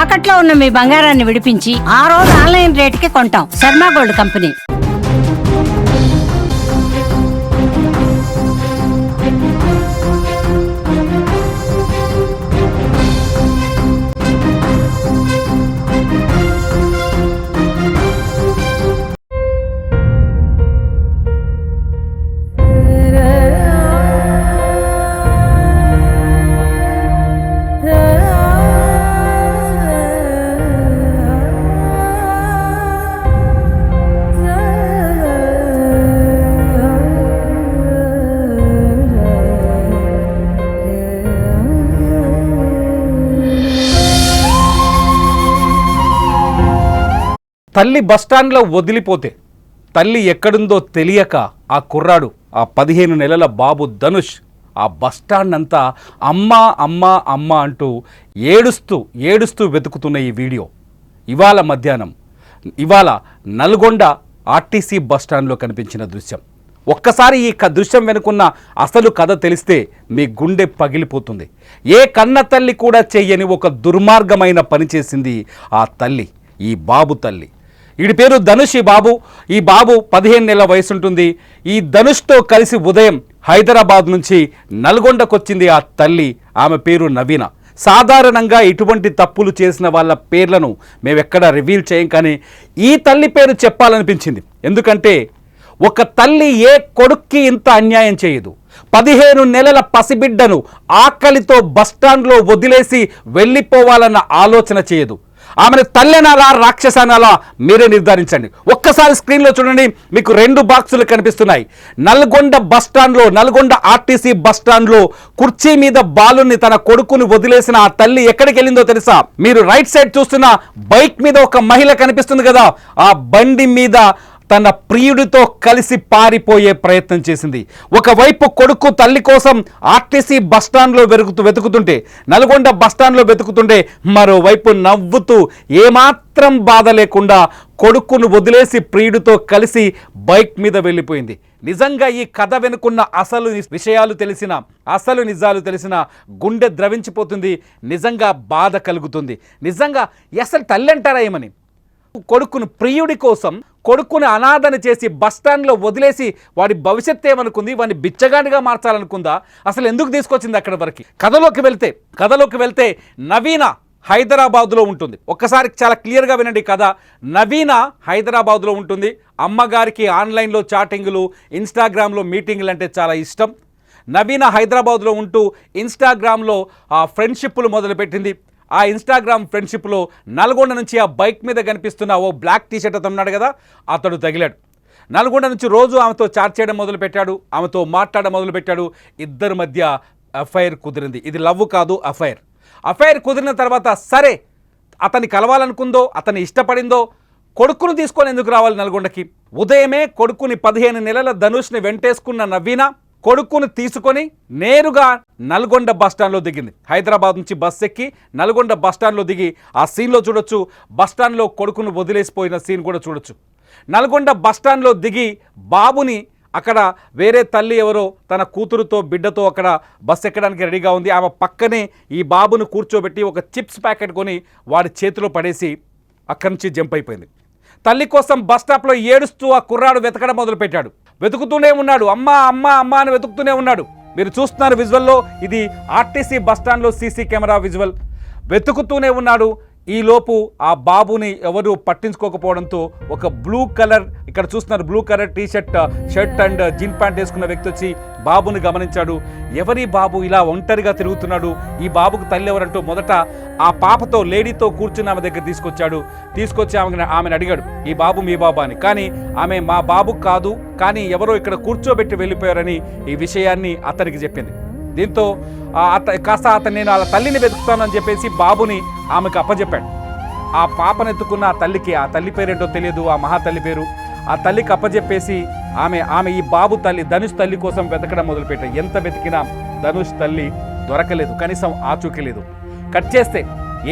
తాకట్లో ఉన్న మీ బంగారాన్ని విడిపించి ఆ రోజు ఆన్లైన్ రేటుకి కొంటాం. Sharma gold company. తల్లి బస్టాండ్లో వదిలిపోతే తల్లి ఎక్కడుందో తెలియక ఆ కుర్రాడు, ఆ 15 నెలల బాబు ధనుష్ ఆ బస్టాండ్ అంతా అమ్మా అమ్మా అమ్మా అంటూ ఏడుస్తూ వెతుకుతున్న ఈ వీడియో ఇవాళ నల్గొండ ఆర్టీసీ బస్టాండ్లో కనిపించిన దృశ్యం. ఒక్కసారి ఈ దృశ్యం వెనుకున్న అసలు కథ తెలిస్తే మీ గుండె పగిలిపోతుంది. ఏ కన్న తల్లి కూడా చెయ్యని ఒక దుర్మార్గమైన పని చేసింది ఆ తల్లి, ఈ బాబు తల్లి. వీడి పేరు ధనుష్. ఈ బాబు 15 నెలల వయసు ఉంటుంది. ఈ ధనుష్తో కలిసి ఉదయం హైదరాబాద్ నుంచి నల్గొండకు వచ్చింది ఆ తల్లి. ఆమె పేరు నవీన. సాధారణంగా ఇటువంటి తప్పులు చేసిన వాళ్ళ పేర్లను మేమెక్కడ రివీల్ చేయం, కానీ ఈ తల్లి పేరు చెప్పాలనిపించింది. ఎందుకంటే ఒక తల్లి ఏ కొడుక్కి ఇంత అన్యాయం చేయదు. 15 నెలల పసిబిడ్డను ఆకలితో బస్టాండ్లో వదిలేసి వెళ్ళిపోవాలన్న ఆలోచన చేయదు. ఆమెను తల్లెనాలా రాక్షసనాలా మీరే నిర్ధారించండి. ఒక్కసారి స్క్రీన్లో చూడండి, మీకు 2 బాక్సులు కనిపిస్తున్నాయి. నల్గొండ ఆర్టీసీ బస్టాండ్లో కుర్చీ మీద బాలుని, తన కొడుకుని వదిలేసిన ఆ తల్లి ఎక్కడికి వెళ్ళిందో తెలుసా? మీరు రైట్ సైడ్ చూస్తున్న బైక్ మీద ఒక మహిళ కనిపిస్తుంది కదా, ఆ బండి మీద తన ప్రియుడితో కలిసి పారిపోయే ప్రయత్నం చేసింది. ఒకవైపు కొడుకు తల్లి కోసం ఆర్టీసీ బస్టాండ్లో వెతుకుతుంటే, నల్గొండ బస్టాండ్లో వెతుకుతుంటే, మరోవైపు నవ్వుతూ ఏమాత్రం బాధ లేకుండా కొడుకును వదిలేసి ప్రియుడితో కలిసి బైక్ మీద వెళ్ళిపోయింది. నిజంగా ఈ కథ వెనుకున్న అసలు నిజాలు తెలిసిన గుండె ద్రవించిపోతుంది. నిజంగా బాధ కలుగుతుంది. నిజంగా అసలు తల్లి అంటారా ఏమని? కొడుకును, ప్రియుడి కోసం కొడుకుని అనాథన చేసి బస్టాండ్లో వదిలేసి వాడి భవిష్యత్తు ఏమనుకుంది? వాడిని బిచ్చగాడిగా మార్చాలనుకుందా? అసలు ఎందుకు తీసుకొచ్చింది అక్కడి వరకు? కథలోకి వెళ్తే నవీన హైదరాబాద్లో ఉంటుంది. ఒక్కసారి చాలా క్లియర్గా వినండి కథ. నవీన హైదరాబాద్లో ఉంటుంది. అమ్మగారికి ఆన్లైన్లో చాటింగులు, ఇన్స్టాగ్రామ్లో మీటింగులు అంటే చాలా ఇష్టం. నవీన హైదరాబాద్లో ఉంటూ ఇన్స్టాగ్రామ్లో ఫ్రెండ్షిప్లు మొదలుపెట్టింది. ఆ ఇన్స్టాగ్రామ్ ఫ్రెండ్షిప్లో నల్గొండ నుంచి ఆ బైక్ మీద కనిపిస్తున్న ఓ బ్లాక్ టీషర్ట్ అతను ఉన్నాడు కదా, అతడు తగిలాడు. నల్గొండ నుంచి రోజు ఆమెతో చాట్ చేయడం మొదలుపెట్టాడు, ఆమెతో మాట్లాడడం మొదలుపెట్టాడు. ఇద్దరి మధ్య అఫైర్ కుదిరింది. ఇది లవ్ కాదు, అఫైర్ కుదిరిన తర్వాత సరే, అతన్ని కలవాలనుకుందో, అతన్ని ఇష్టపడిందో, కొడుకును తీసుకొని ఎందుకు రావాలి నల్గొండకి? ఉదయమే కొడుకుని 15 నెలల ధనుష్ని వెంటేసుకున్న నవీన కొడుకును తీసుకొని నేరుగా నల్గొండ బస్టాండ్లో దిగింది. హైదరాబాద్ నుంచి బస్ ఎక్కి నల్గొండ బస్టాండ్లో దిగి ఆ సీన్లో చూడొచ్చు. బస్టాండ్లో కొడుకును వదిలేసిపోయిన సీన్ కూడా చూడొచ్చు. నల్గొండ బస్టాండ్లో దిగి బాబుని, అక్కడ వేరే తల్లి ఎవరో తన కూతురుతో బిడ్డతో అక్కడ బస్ ఎక్కడానికి రెడీగా ఉంది. ఆమె పక్కనే ఈ బాబును కూర్చోబెట్టి ఒక చిప్స్ ప్యాకెట్ కొని వాడి చేతిలో పడేసి అక్కడి నుంచి జంప్ అయిపోయింది. తల్లి కోసం బస్ స్టాప్లో ఏడుస్తూ ఆ కుర్రాడు వెతకడం మొదలుపెట్టాడు. వెతుకుతూనే ఉన్నాడు, అమ్మా అమ్మా అమ్మా అని వెతుకుతూనే ఉన్నాడు. మీరు చూస్తున్నారు విజువల్లో, ఇది ఆర్టీసీ బస్టాండ్లో సీసీ కెమెరా విజువల్. వెతుకుతూనే ఉన్నాడు. ఈలోపు ఆ బాబుని ఎవరు పట్టించుకోకపోవడంతో ఒక బ్లూ కలర్, ఇక్కడ చూస్తున్నారు blue colour shirt and jean pant వేసుకున్న వ్యక్తి వచ్చి బాబుని గమనించాడు. ఎవరి బాబు ఇలా ఒంటరిగా తిరుగుతున్నాడు, ఈ బాబుకు తల్లి ఎవరంటూ మొదట ఆ పాపతో, లేడీతో కూర్చుని ఆమె దగ్గర తీసుకొచ్చి ఆమెను అడిగాడు, ఈ బాబు మీ బాబా అని. కానీ ఆమె మా బాబు కాదు, కానీ ఎవరో ఇక్కడ కూర్చోబెట్టి వెళ్ళిపోయారని ఈ విషయాన్ని అతనికి చెప్పింది. దీంతో అతను నేను వాళ్ళ తల్లిని వెతుకుతానని చెప్పేసి బాబుని ఆమెకు అప్పచెప్పాడు. ఆ పాపను ఎత్తుకున్న ఆ తల్లికి, ఆ తల్లి పేరేంటో తెలియదు, ఆ మహాతల్లి పేరు, ఆ తల్లికి అప్పచెప్పేసి ఆమె ఈ బాబు తల్లి, ధనుష్ తల్లి కోసం వెతకడం మొదలుపెట్టాడు. ఎంత వెతికినా ధనుష్ తల్లి దొరకలేదు, కనీసం ఆచూకీ లేదు. కట్ చేస్తే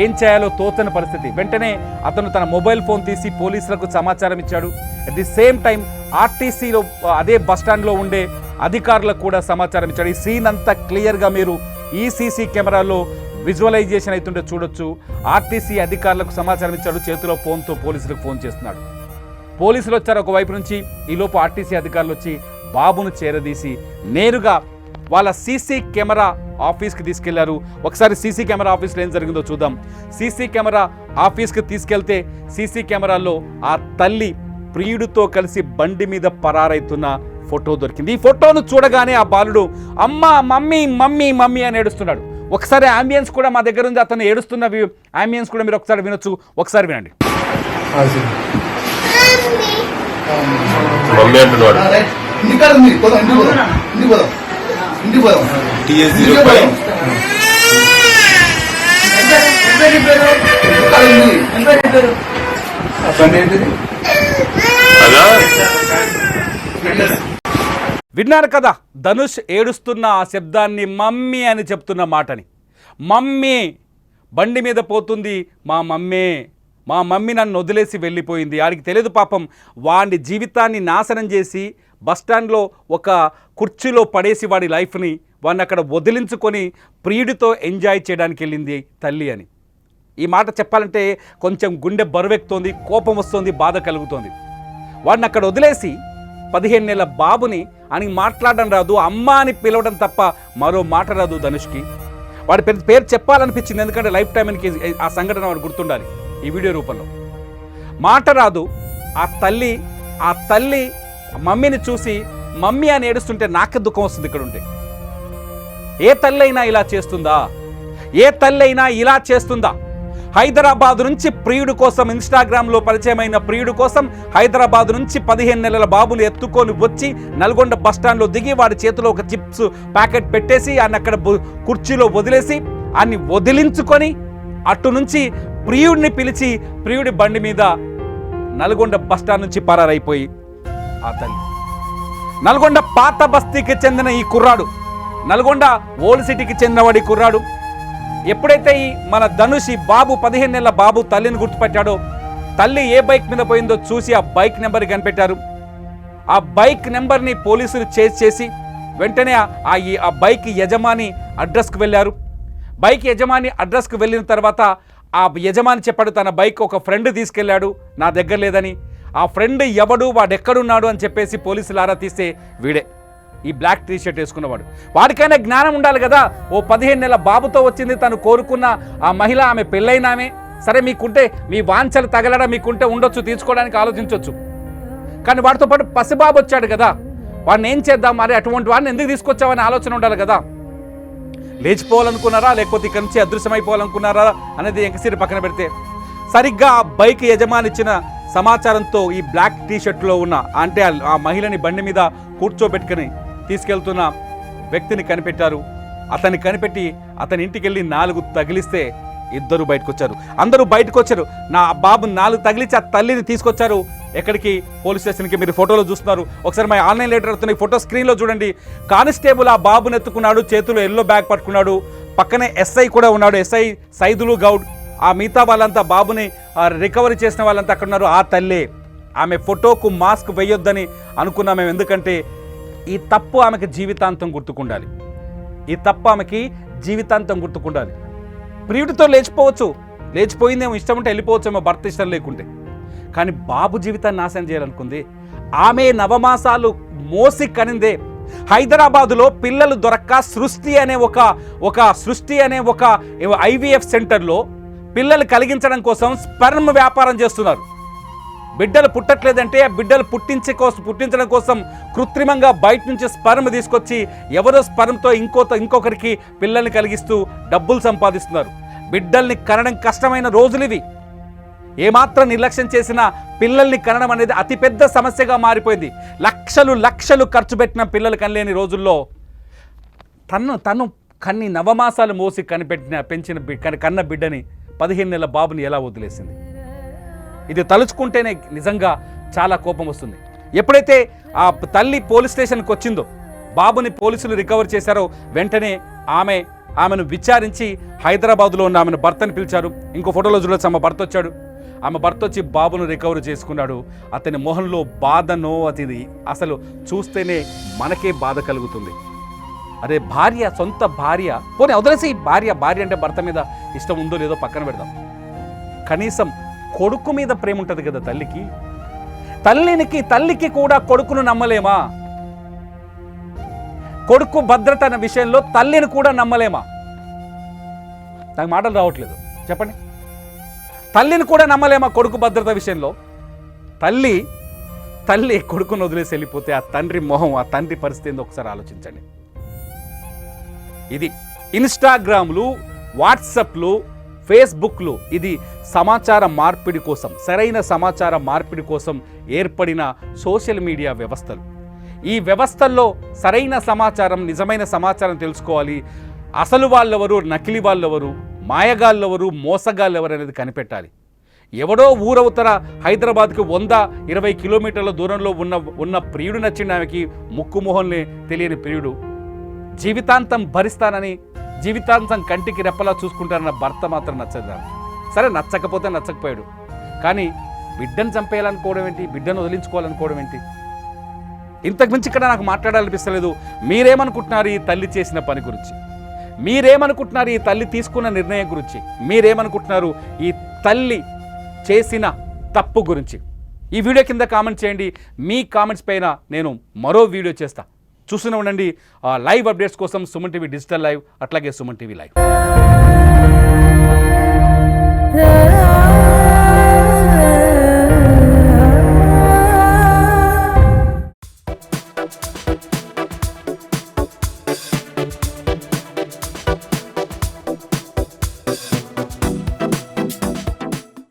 ఏం చేయాలో తోచని పరిస్థితి. వెంటనే అతను తన మొబైల్ ఫోన్ తీసి పోలీసులకు సమాచారం ఇచ్చాడు. అట్ ది సేమ్ టైం ఆర్టీసీలో అదే బస్టాండ్లో ఉండే అధికారులకు కూడా సమాచారం ఇచ్చాడు. ఈ సీన్ అంతా క్లియర్గా మీరు ఈ సీసీ కెమెరాలో విజువలైజేషన్ అవుతుంటే చూడొచ్చు. ఆర్టీసీ అధికారులకు సమాచారం ఇచ్చాడు, చేతిలో ఫోన్తో పోలీసులకు ఫోన్ చేస్తున్నాడు. పోలీసులు వచ్చారు ఒకవైపు నుంచి, ఈలోపు ఆర్టీసీ అధికారులు వచ్చి బాబును చేరదీసి నేరుగా వాళ్ళ సీసీ కెమెరా ఆఫీస్కి తీసుకెళ్లారు. ఒకసారి సీసీ కెమెరా ఆఫీస్లో ఏం జరిగిందో చూద్దాం. సీసీ కెమెరా ఆఫీస్కి తీసుకెళ్తే సీసీ కెమెరాలో ఆ తల్లి ప్రియుడితో కలిసి బండి మీద పరారైతున్న ఫోటో దొరికింది. ఈ ఫోటోను చూడగానే ఆ బాలుడు అమ్మా మమ్మీ మమ్మీ మమ్మీ అని ఏడుస్తున్నాడు. ఒకసారి అంబియన్స్ కూడా మా దగ్గర ఉంది, అతను ఏడుస్తున్న అంబియన్స్ కూడా మీరు ఒకసారి వినొచ్చు, ఒకసారి వినండి. విన్నారు కదా ధనుష్ ఏడుస్తున్న ఆ శబ్దాన్ని, మమ్మీ అని చెప్తున్న మాటని. మమ్మీ బండి మీద పోతుంది, మా మమ్మీ నన్ను వదిలేసి వెళ్ళిపోయింది. ఆడికి తెలియదు పాపం, వాడి జీవితాన్ని నాశనం చేసి బస్టాండ్లో ఒక కుర్చీలో పడేసి వాడి లైఫ్ని వాడిని అక్కడ వదిలించుకొని ప్రియుడితో ఎంజాయ్ చేయడానికి వెళ్ళింది తల్లి అని. ఈ మాట చెప్పాలంటే కొంచెం గుండె బరువెక్కుతోంది, కోపం వస్తుంది, బాధ కలుగుతోంది. వాడిని అక్కడ వదిలేసి 15 నెలల బాబుని అని మాట్లాడడం రాదు, అమ్మ అని పిలవడం తప్ప మరో మాట రాదు ధనుష్కి. వాడి పేరు చెప్పాలనిపించింది, ఎందుకంటే లైఫ్ టైం ఆ సంఘటన వాడు గుర్తుండాలి ఈ వీడియో రూపంలో. మాట రాదు. ఆ తల్లి మమ్మీని చూసి మమ్మీ అని ఏడుస్తుంటే నాకే దుఃఖం వస్తుంది ఇక్కడ ఉంటే. ఏ తల్లి అయినా ఇలా చేస్తుందా? ఏ తల్లి అయినా ఇలా చేస్తుందా? హైదరాబాద్ నుంచి ప్రియుడు కోసం, ఇన్స్టాగ్రామ్లో పరిచయమైన ప్రియుడు కోసం హైదరాబాద్ నుంచి 15 నెలల బాబులు ఎత్తుకొని వచ్చి నల్గొండ బస్టాండ్లో దిగి వాడి చేతిలో ఒక చిప్స్ ప్యాకెట్ పెట్టేసి ఆయన అక్కడ కుర్చీలో వదిలేసి అన్ని వదిలించుకొని అటు నుంచి ప్రియుడిని పిలిచి ప్రియుడి బండి మీద నల్గొండ బస్టాండ్ నుంచి పరారైపోయి ఆ తల్లి. నల్గొండ పాత బస్తీకి చెందిన ఈ కుర్రాడు, నల్గొండ ఓల్డ్ సిటీకి చెందినవాడి కుర్రాడు ఎప్పుడైతే ఈ మన ధనుష్ బాబు 15 నెలల బాబు తల్లిని గుర్తుపట్టాడో, తల్లి ఏ బైక్ మీద పోయిందో చూసి ఆ బైక్ నెంబర్ కనిపెట్టారు. ఆ బైక్ నెంబర్ని పోలీసులు చేజ్ చేసి వెంటనే ఆ బైక్ యజమాని అడ్రస్కి వెళ్ళారు. బైక్ యజమాని అడ్రస్కి వెళ్ళిన తర్వాత ఆ యజమాని చెప్పాడు తన బైక్ ఒక ఫ్రెండ్ తీసుకెళ్ళాడు, నా దగ్గర లేదని. ఆ ఫ్రెండ్ ఎవడు, వాడు ఎక్కడున్నాడు అని చెప్పేసి పోలీసులు ఆరా తీస్తే వీడే, ఈ బ్లాక్ టీ షర్ట్ వేసుకున్నవాడు. వాడికైనా జ్ఞానం ఉండాలి కదా. ఓ 15 నెలల బాబుతో వచ్చింది, తను కోరుకున్న ఆ మహిళ, ఆమె పెళ్ళైనామే. సరే మీకుంటే మీ వాంఛలు తగలడా మీకుంటే ఉండొచ్చు, తీసుకోవడానికి ఆలోచించవచ్చు. కానీ వాడితో పాటు పసిబాబు వచ్చాడు కదా, వాడిని ఏం చేద్దాం, మరి అటువంటి వాడిని ఎందుకు తీసుకొచ్చావని ఆలోచన ఉండాలి కదా. లేచిపోవాలనుకున్నారా లేకపోతే ఇక్కడి నుంచి అదృశ్యమైపోవాలనుకున్నారా అనేది ఎంకసిరి పక్కన పెడితే, సరిగ్గా ఆ బైక్ యజమాని ఇచ్చిన సమాచారంతో ఈ బ్లాక్ టీ షర్ట్లో ఉన్న అంటే ఆ మహిళని బండి మీద కూర్చోబెట్టుకుని తీసుకెళ్తున్న వ్యక్తిని కనిపెట్టారు. అతన్ని కనిపెట్టి అతని ఇంటికి వెళ్ళి 4 తగిలిస్తే ఇద్దరు బయటకు వచ్చారు. అందరూ బయటకు వచ్చారు. నా బాబు 4 తగిలించి ఆ తల్లిని తీసుకొచ్చారు. ఎక్కడికి? పోలీస్ స్టేషన్కి. మీరు ఫోటోలో చూస్తున్నారు. ఒకసారి మా ఆన్లైన్ లెటర్ అవుతున్నాయి, ఫోటో స్క్రీన్లో చూడండి. కానిస్టేబుల్ ఆ బాబుని ఎత్తుకున్నాడు, చేతిలో ఎల్లో బ్యాగ్ పట్టుకున్నాడు. పక్కనే ఎస్ఐ కూడా ఉన్నాడు, ఎస్ఐ సైదులు గౌడ్. ఆ మిగతా వాళ్ళంతా బాబుని రికవరీ చేసిన వాళ్ళంతా అక్కడ ఉన్నారు. ఆ తల్లే. ఆమె ఫోటోకు మాస్క్ వేయొద్దని అనుకున్నాం మేము, ఎందుకంటే ఈ తప్పు ఆమెకి జీవితాంతం గుర్తుకుండాలి. ఈ తప్పు ఆమెకి జీవితాంతం గుర్తుకుండాలి. ప్రియుడితో లేచిపోవచ్చు, లేచిపోయిందేమో, ఇష్టం ఉంటే వెళ్ళిపోవచ్చేమో భర్త ఇష్టం లేకుంటే. కానీ బాబు జీవితాన్ని నాశనం చేయాలనుకుంది. ఆమె నవమాసాలు మోసి కనిందే. హైదరాబాదులో పిల్లలు దొరక్క సృష్టి అనే ఒక ఐవీఎఫ్ సెంటర్లో పిల్లలు కలిగించడం కోసం స్పెర్మ్ వ్యాపారం చేస్తున్నారు. బిడ్డలు పుట్టట్లేదంటే ఆ బిడ్డలు పుట్టించడం కోసం కృత్రిమంగా బయట నుంచి స్పెర్మ్ తీసుకొచ్చి ఎవరో స్పెర్మ్తో ఇంకొకరికి పిల్లల్ని కలిగిస్తూ డబ్బులు సంపాదిస్తున్నారు. బిడ్డల్ని కనడం కష్టమైన రోజులు ఇవి. ఏమాత్రం నిర్లక్ష్యం చేసినా పిల్లల్ని కనడం అనేది అతిపెద్ద సమస్యగా మారిపోయింది. లక్షలు ఖర్చు పెట్టిన పిల్లలు కనలేని రోజుల్లో తను కన్ని నవమాసాలు మోసి కన్న బిడ్డని 15 నెలల బాబుని ఎలా వదిలేసింది? ఇది తలుచుకుంటేనే నిజంగా చాలా కోపం వస్తుంది. ఎప్పుడైతే ఆ తల్లి పోలీస్ స్టేషన్కి వచ్చిందో, బాబుని పోలీసులు రికవర్ చేశారో, వెంటనే ఆమెను విచారించి హైదరాబాద్లో ఉన్న ఆమెను భర్తని పిలిచారు. ఇంకో ఫోటోలో చూడొచ్చు, ఆమె భర్త వచ్చాడు. ఆమె భర్త వచ్చి బాబును రికవర్ చేసుకున్నాడు. అతని మొహంలో బాధనో, అది అసలు చూస్తేనే మనకే బాధ కలుగుతుంది. అరే భార్య, సొంత భార్య, పోనీ వదిలేసి భార్య అంటే భర్త మీద ఇష్టం ఉందో లేదో పక్కన పెడదాం, కనీసం కొడుకు మీద ప్రేమ ఉంటుంది కదా తల్లికి. తల్లికి కూడా కొడుకును నమ్మలేమా? కొడుకు భద్రత అనే విషయంలో తల్లిని కూడా నమ్మలేమా? నాకు మాటలు రావట్లేదు, చెప్పండి. తల్లిని కూడా నమ్మలేమా కొడుకు భద్రత విషయంలో? తల్లి కొడుకును వదిలేసి వెళ్ళిపోతే ఆ తండ్రి మొహం, ఆ తండ్రి పరిస్థితి ఏందో ఒకసారి ఆలోచించండి. ఇది ఇన్స్టాగ్రామ్లు, వాట్సాప్లు, ఫేస్బుక్లు, ఇది సమాచార మార్పిడి కోసం, సరైన సమాచార మార్పిడి కోసం ఏర్పడిన సోషల్ మీడియా వ్యవస్థలు. ఈ వ్యవస్థల్లో సరైన సమాచారం, నిజమైన సమాచారం తెలుసుకోవాలి. అసలు వాళ్ళెవరు, నకిలీ వాళ్ళెవరు, మాయగాళ్ళెవరు, మోసగాళ్ళెవరు అనేది కనిపెట్టాలి. ఎవడో ఊరవుతర హైదరాబాద్కు 120 కిలోమీటర్ల దూరంలో ఉన్న ప్రియుడు నచ్చిన ఆమెకి ముక్కుమొహంలే తెలియని ప్రియుడు, జీవితాంతం భరిస్తానని, జీవితాంతం కంటికి రెప్పలా చూసుకుంటారన్న భర్త మాత్రం నచ్చదు. సరే, నచ్చకపోతే నచ్చకపోయాడు, కానీ బిడ్డను చంపేయాలనుకోవడం ఏంటి, బిడ్డను వదిలించుకోవాలనుకోవడం ఏంటి? ఇంతకు మించి ఇక్కడ నాకు మాట్లాడాలనిపిస్తలేదు. మీరేమనుకుంటున్నారు ఈ తల్లి చేసిన పని గురించి? మీరేమనుకుంటున్నారు ఈ తల్లి తీసుకున్న నిర్ణయం గురించి? మీరేమనుకుంటున్నారు ఈ తల్లి చేసిన తప్పు గురించి? ఈ వీడియో కింద కామెంట్ చేయండి. మీ కామెంట్స్ పైన నేను మరో వీడియో చేస్తా. చూస్తూనే ఉండండి లైవ్ అప్డేట్స్ కోసం సుమన్ టీవీ డిజిటల్ లైవ్, అట్లాగే సుమన్ టీవీ లైవ్.